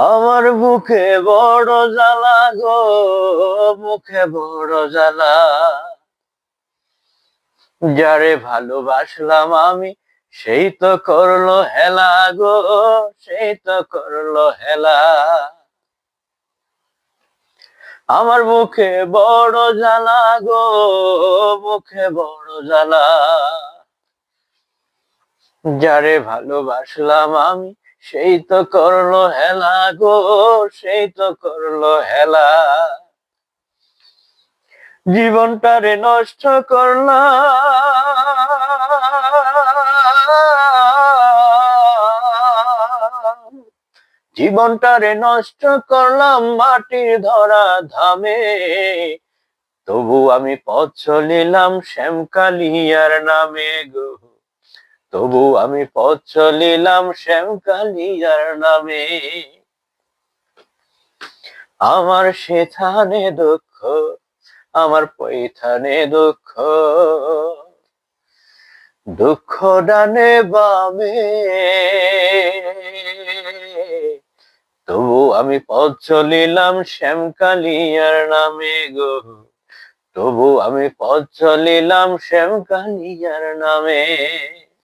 আমার বুকে বড় জ্বালা গো, মুখে বড় জ্বালা। যারে ভালোবাসলাম আমি সেই তো করলো হেলা গো, সেই তো করলো হেলা। আমার মুখে বড় জ্বালা গো, মুখে বড় জ্বালা। যারে ভালোবাসলাম আমি সেই তো করলো হেলা গো, সেই তো করলো হেলা। জীবনটারে নষ্ট করলাম, জীবনটারে নষ্ট করলাম মাটির ধরা ধামে। তবু আমি পথ চলিলাম শ্যামকালিয়ার নামে গো, তবু আমি পথ চলিলাম শ্যামকালিয়ার নামে। আমার সেথানে দুঃখ, আমার পৈথানে দুঃখ, দুঃখ ডানে বামে। তবু আমি পথ চলিলাম শ্যামকালিয়ার নামে গো, তবু আমি পথ চলিলাম শ্যামকালিয়ার নামে।